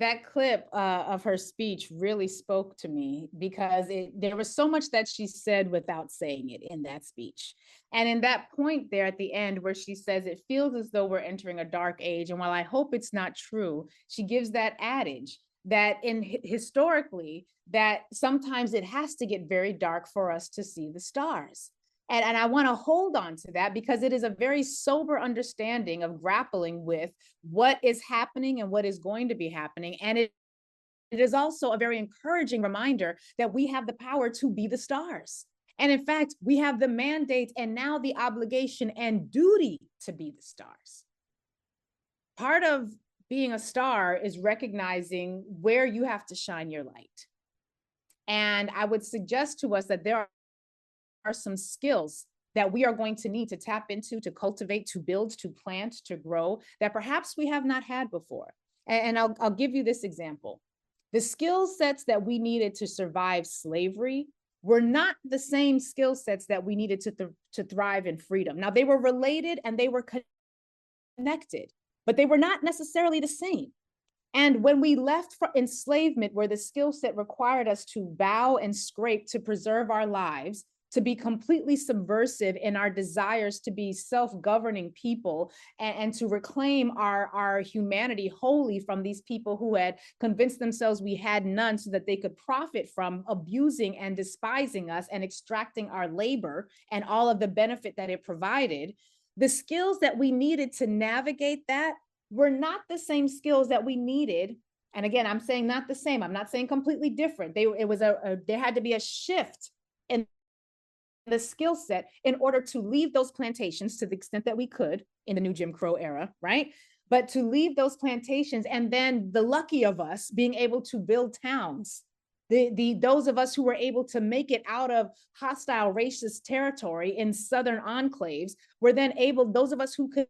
That clip of her speech really spoke to me because there was so much that she said without saying it in that speech. And in that point there at the end where she says it feels as though we're entering a dark age. And while I hope it's not true, she gives that adage that historically that sometimes it has to get very dark for us to see the stars. And I want to hold on to that because it is a very sober understanding of grappling with what is happening and what is going to be happening. And it is also a very encouraging reminder that we have the power to be the stars. And in fact, we have the mandate and now the obligation and duty to be the stars. Part of being a star is recognizing where you have to shine your light. And I would suggest to us that there are some skills that we are going to need to tap into, to cultivate, to build, to plant, to grow, that perhaps we have not had before. And I'll give you this example. The skill sets that we needed to survive slavery were not the same skill sets that we needed to thrive in freedom. Now, they were related and they were connected, but they were not necessarily the same. And when we left for enslavement, where the skill set required us to bow and scrape to preserve our lives, to be completely subversive in our desires to be self-governing people and to reclaim our humanity wholly from these people who had convinced themselves we had none so that they could profit from abusing and despising us and extracting our labor and all of the benefit that it provided. The skills that we needed to navigate that were not the same skills that we needed. And again, I'm saying not the same. I'm not saying completely different. There had to be a shift in the skill set in order to leave those plantations to the extent that we could in the new Jim Crow era, right? But to leave those plantations and then the lucky of us being able to build towns, those of us who were able to make it out of hostile racist territory in Southern enclaves were then able, those of us who could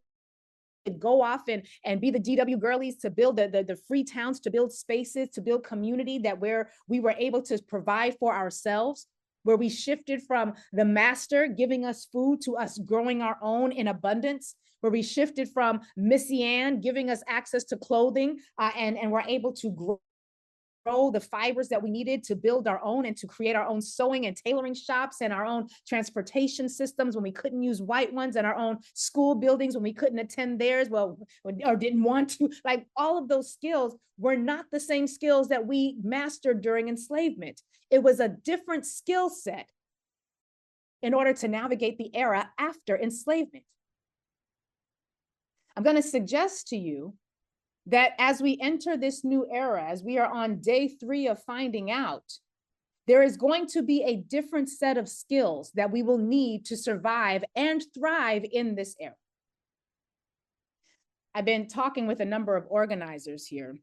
go off and be the DW girlies to build the free towns, to build spaces, to build community that where we were able to provide for ourselves, where we shifted from the master giving us food to us growing our own in abundance, where we shifted from Missy Ann giving us access to clothing and we're able to grow the fibers that we needed to build our own and to create our own sewing and tailoring shops and our own transportation systems when we couldn't use white ones, and our own school buildings when we couldn't attend theirs, well, or didn't want to. Like, all of those skills were not the same skills that we mastered during enslavement. It was a different skill set in order to navigate the era after enslavement. I'm going to suggest to you that as we enter this new era, as we are on day 3 of finding out, there is going to be a different set of skills that we will need to survive and thrive in this era. I've been talking with a number of organizers here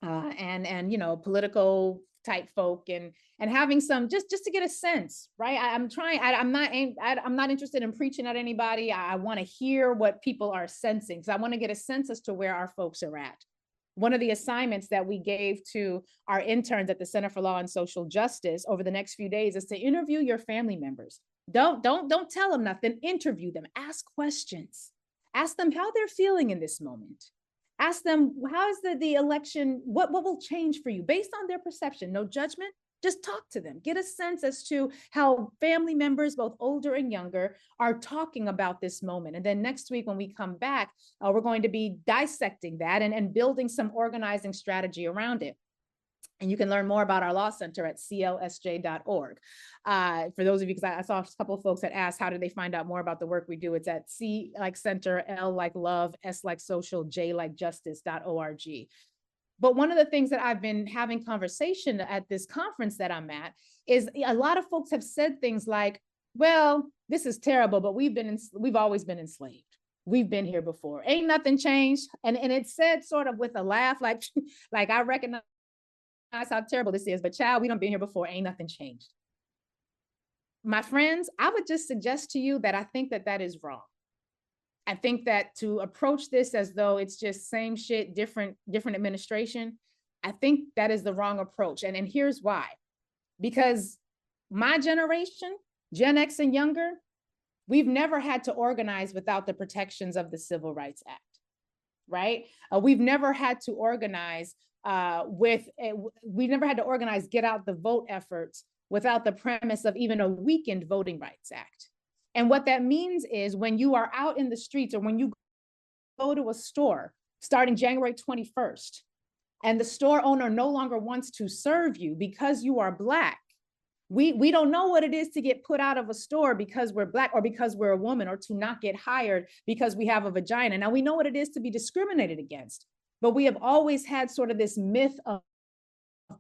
and you know, political type folk and having some just to get a sense, right? I'm not interested in preaching at anybody. I want to hear what people are sensing. So I want to get a sense as to where our folks are at. One of the assignments that we gave to our interns at the Center for Law and Social Justice over the next few days is to interview your family members. Don't tell them nothing, interview them, ask questions. Ask them how they're feeling in this moment. Ask them, how is the election, what will change for you based on their perception? No judgment, just talk to them. Get a sense as to how family members, both older and younger, are talking about this moment. And then next week when we come back, we're going to be dissecting that and building some organizing strategy around it. And you can learn more about our law center at clsj.org. For those of you, because I saw a couple of folks that asked, how do they find out more about the work we do? It's at C like center, L like love, S like social, J like justice.org. But one of the things that I've been having conversation at this conference that I'm at is a lot of folks have said things like, well, this is terrible, but we've always been enslaved. We've been here before. Ain't nothing changed. And it's said sort of with a laugh, like I recognize how terrible this is, but child, we done been here before, ain't nothing changed. My friends, I would just suggest to you that I think that is wrong. I think that to approach this as though it's just same shit, different administration, I think that is the wrong approach. And here's why. Because my generation, Gen X and younger, we've never had to organize without the protections of the Civil Rights Act. right? We've never had to organize we've never had to organize get out the vote efforts without the premise of even a weakened Voting Rights Act. And what that means is when you are out in the streets or when you go to a store starting January 21st, and the store owner no longer wants to serve you because you are Black, we don't know what it is to get put out of a store because we're Black or because we're a woman, or to not get hired because we have a vagina. Now we know what it is to be discriminated against, but we have always had sort of this myth of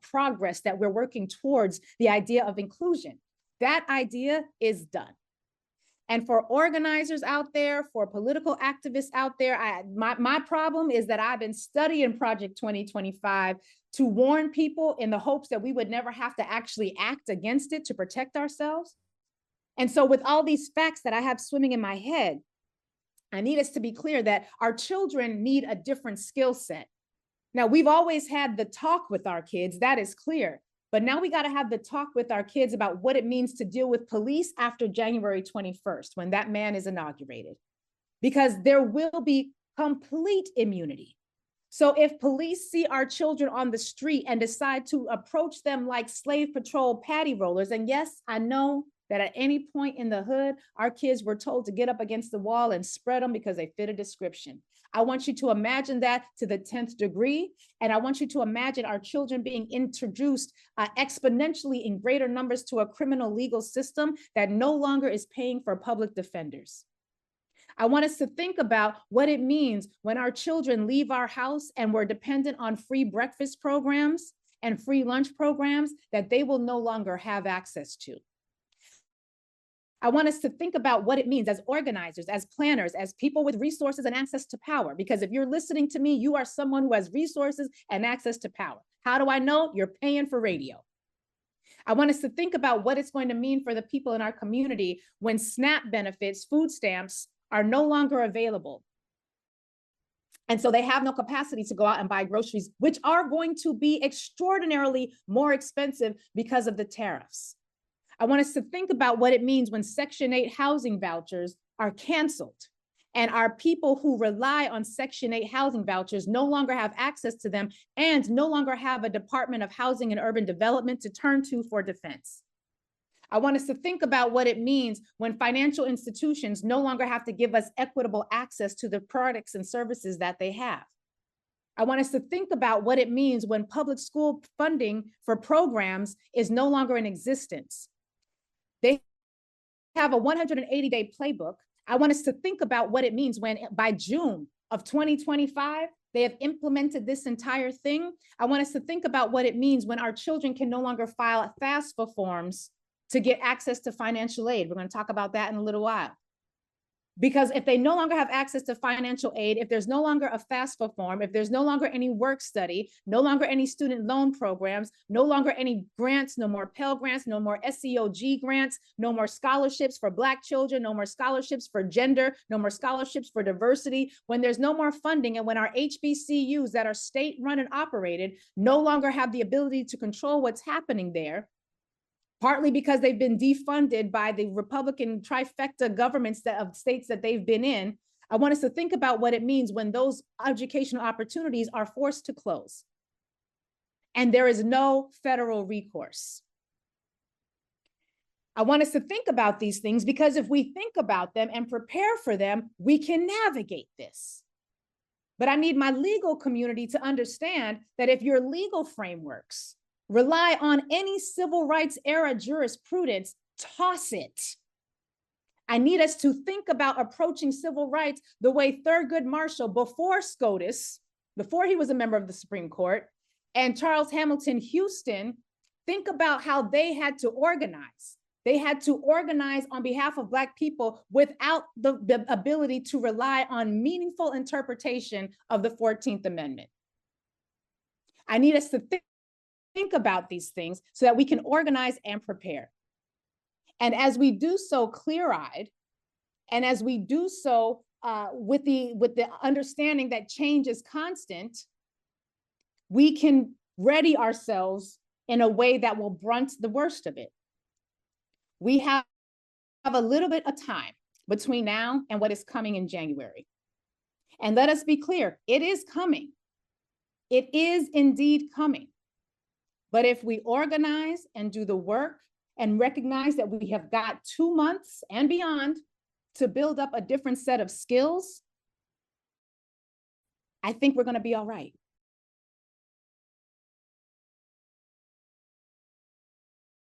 progress that we're working towards the idea of inclusion. That idea is done. And for organizers out there, for political activists out there, my problem is that I've been studying Project 2025 to warn people in the hopes that we would never have to actually act against it to protect ourselves. And so with all these facts that I have swimming in my head, I need us to be clear that our children need a different skill set. Now, we've always had the talk with our kids, that is clear. But now we got to have the talk with our kids about what it means to deal with police after January 21st, when that man is inaugurated, because there will be complete immunity. So if police see our children on the street and decide to approach them like slave patrol patty rollers, and yes, I know that at any point in the hood, our kids were told to get up against the wall and spread them because they fit a description. I want you to imagine that to the 10th degree. And I want you to imagine our children being introduced exponentially in greater numbers to a criminal legal system that no longer is paying for public defenders. I want us to think about what it means when our children leave our house and we're dependent on free breakfast programs and free lunch programs that they will no longer have access to. I want us to think about what it means as organizers, as planners, as people with resources and access to power. Because if you're listening to me, you are someone who has resources and access to power. How do I know? You're paying for radio. I want us to think about what it's going to mean for the people in our community when SNAP benefits, food stamps, are no longer available. And so they have no capacity to go out and buy groceries, which are going to be extraordinarily more expensive because of the tariffs. I want us to think about what it means when Section 8 housing vouchers are canceled and our people who rely on Section 8 housing vouchers no longer have access to them and no longer have a Department of Housing and Urban Development to turn to for defense. I want us to think about what it means when financial institutions no longer have to give us equitable access to the products and services that they have. I want us to think about what it means when public school funding for programs is no longer in existence. They have a 180-day playbook. I want us to think about what it means when by June of 2025, they have implemented this entire thing. I want us to think about what it means when our children can no longer file FAFSA forms to get access to financial aid. We're going to talk about that in a little while. Because if they no longer have access to financial aid, if there's no longer a FAFSA form, if there's no longer any work study, no longer any student loan programs, no longer any grants, no more Pell grants, no more SEOG grants, no more scholarships for Black children, no more scholarships for gender, no more scholarships for diversity, when there's no more funding and when our HBCUs that are state run and operated no longer have the ability to control what's happening there, partly because they've been defunded by the Republican trifecta governments of states that they've been in, I want us to think about what it means when those educational opportunities are forced to close and there is no federal recourse. I want us to think about these things because if we think about them and prepare for them, we can navigate this. But I need my legal community to understand that if your legal frameworks rely on any civil rights era jurisprudence, toss it. I need us to think about approaching civil rights the way Thurgood Marshall, before SCOTUS, before he was a member of the Supreme Court, and Charles Hamilton Houston, think about how they had to organize. They had to organize on behalf of Black people without the ability to rely on meaningful interpretation of the 14th Amendment. I need us to think about these things so that we can organize and prepare. And as we do so clear-eyed, and as we do so with the understanding that change is constant, we can ready ourselves in a way that will brunt the worst of it. We have a little bit of time between now and what is coming in January. And let us be clear, it is coming. It is indeed coming. But if we organize and do the work and recognize that we have got 2 months and beyond to build up a different set of skills, I think we're going to be all right.